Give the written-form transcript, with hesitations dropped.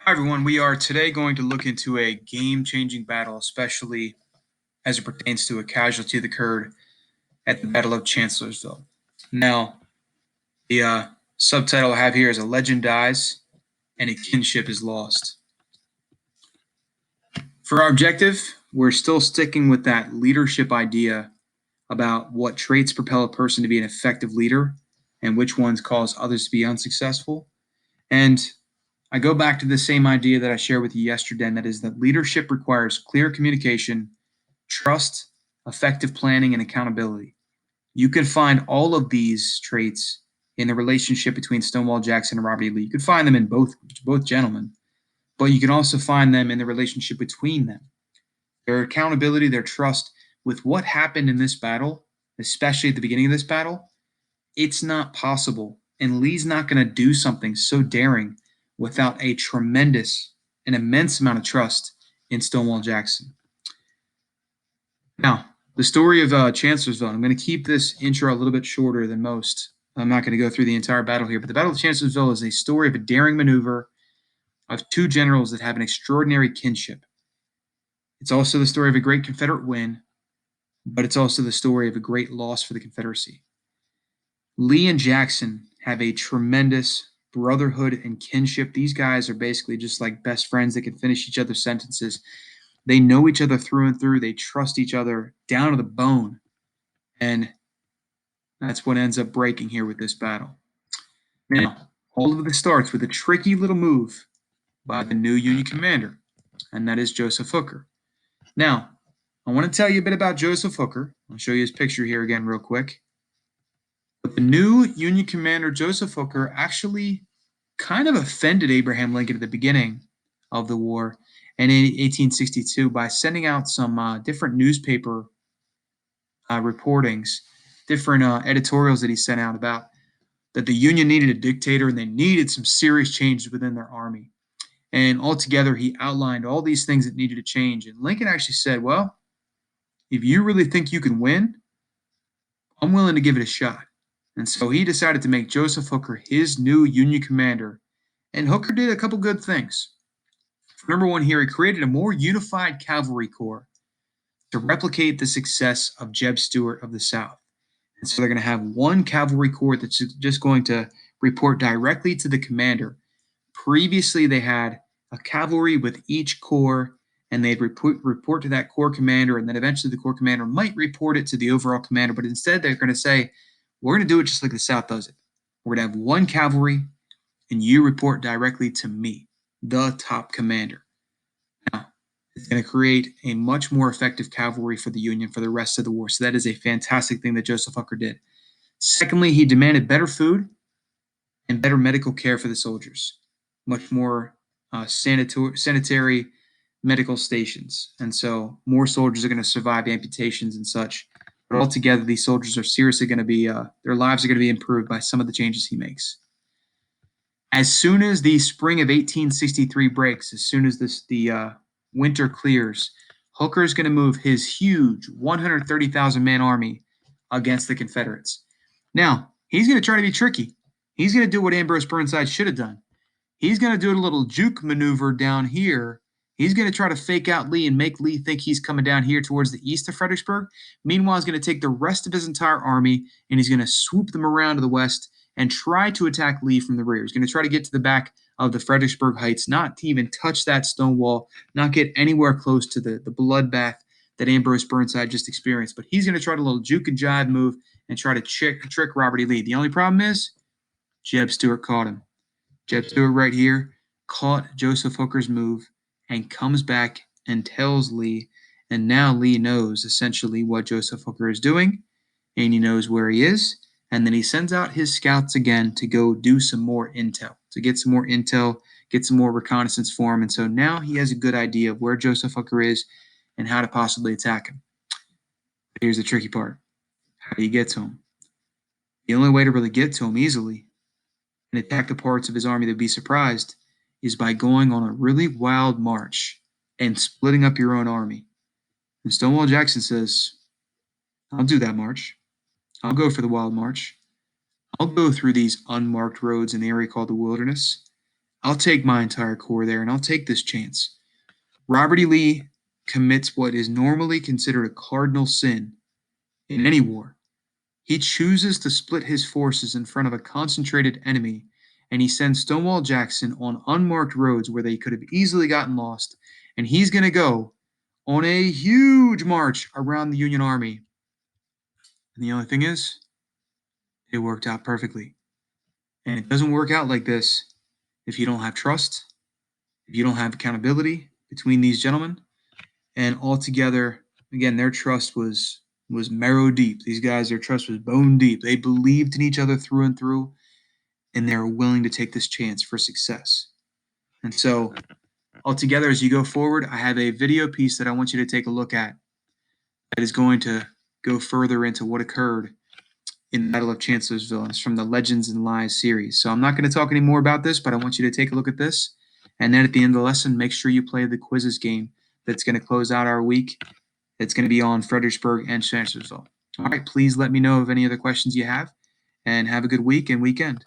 Hi everyone, we are today going to look into a game-changing battle, especially as it pertains to a casualty that occurred at the Battle of Chancellorsville. Now, the subtitle I have here is "A Legend Dies and a Kinship is Lost." For our objective, we're still sticking with that leadership idea about what traits propel a person to be an effective leader and which ones cause others to be unsuccessful. And I go back to the same idea that I shared with you yesterday, and that is that leadership requires clear communication, trust, effective planning, and accountability. You can find all of these traits in the relationship between Stonewall Jackson and Robert E. Lee. You can find them in both gentlemen, but you can also find them in the relationship between them. Their accountability, their trust with what happened in this battle, especially at the beginning of this battle, it's not possible. And Lee's not going to do something so daring without a tremendous, an immense amount of trust in Stonewall Jackson. Now, the story of Chancellorsville. I'm going to keep this intro a little bit shorter than most. I'm not going to go through the entire battle here, but the Battle of Chancellorsville is a story of a daring maneuver of two generals that have an extraordinary kinship. It's also the story of a great Confederate win, but it's also the story of a great loss for the Confederacy. Lee and Jackson have a tremendous brotherhood and kinship. These guys are basically just like best friends that can finish each other's sentences. They know each other through and through. They trust each other down to the bone. And that's what ends up breaking here with this battle. Now, all of this starts with a tricky little move by the new Union commander, and that is Joseph Hooker. Now, I want to tell you a bit about Joseph Hooker. I'll show you his picture here again real quick. But the new Union commander, Joseph Hooker, actually kind of offended Abraham Lincoln at the beginning of the war in 1862 by sending out some different newspaper reportings, different editorials that he sent out about that the Union needed a dictator and they needed some serious changes within their army. And altogether, he outlined all these things that needed to change. And Lincoln actually said, well, if you really think you can win, I'm willing to give it a shot. And so he decided to make Joseph Hooker his new Union commander. And Hooker did a couple good things. Number one here, he created a more unified cavalry corps to replicate the success of Jeb Stuart of the South. And so they're going to have one cavalry corps that's just going to report directly to the commander. Previously, they had a cavalry with each corps, and they'd report to that corps commander, and then eventually the corps commander might report it to the overall commander. But instead, they're going to say, we're going to do it just like the South does it. We're going to have one cavalry, and you report directly to me, the top commander. Now, it's going to create a much more effective cavalry for the Union for the rest of the war. So that is a fantastic thing that Joseph Hooker did. Secondly, he demanded better food and better medical care for the soldiers, much more sanitary medical stations. And so more soldiers are going to survive amputations and such. But altogether, these soldiers are seriously going to be, their lives are going to be improved by some of the changes he makes. As soon as the spring of 1863 breaks, as soon as the winter clears, Hooker is going to move his huge 130,000 man army against the Confederates. Now, he's going to try to be tricky. He's going to do what Ambrose Burnside should have done. He's going to do a little juke maneuver down here. He's going to try to fake out Lee and make Lee think he's coming down here towards the east of Fredericksburg. Meanwhile, he's going to take the rest of his entire army and he's going to swoop them around to the west and try to attack Lee from the rear. He's going to try to get to the back of the Fredericksburg Heights, not to even touch that stone wall, not get anywhere close to the bloodbath that Ambrose Burnside just experienced. But he's going to try a little juke and jive move and try to trick Robert E. Lee. The only problem is Jeb Stuart caught him. Jeb Stuart right here caught Joseph Hooker's move and comes back and tells Lee. And now Lee knows essentially what Joseph Hooker is doing, and he knows where he is. And then he sends out his scouts again to go do some more intel, to get some more intel, get some more reconnaissance for him. And so now he has a good idea of where Joseph Hooker is and how to possibly attack him. But here's the tricky part. How do you get to him? The only way to really get to him easily and attack the parts of his army that would be surprised is by going on a really wild march and splitting up your own army. And Stonewall Jackson says, I'll do that march. I'll go for the wild march. I'll go through these unmarked roads in the area called the wilderness. I'll take my entire corps there and I'll take this chance. Robert E. Lee commits what is normally considered a cardinal sin in any war. He chooses to split his forces in front of a concentrated enemy, and he sends Stonewall Jackson on unmarked roads where they could have easily gotten lost. And he's going to go on a huge march around the Union Army. And the only thing is, it worked out perfectly. And it doesn't work out like this if you don't have trust, if you don't have accountability between these gentlemen. And altogether, again, their trust was marrow deep. These guys, their trust was bone deep. They believed in each other through and through, and they're willing to take this chance for success. And so, altogether, as you go forward, I have a video piece that I want you to take a look at that is going to go further into what occurred in the Battle of Chancellorsville. And it's from the Legends and Lies series. So I'm not going to talk any more about this, but I want you to take a look at this. And then at the end of the lesson, make sure you play the quizzes game that's going to close out our week. It's going to be on Fredericksburg and Chancellorsville. All right, please let me know of any other questions you have, and have a good week and weekend.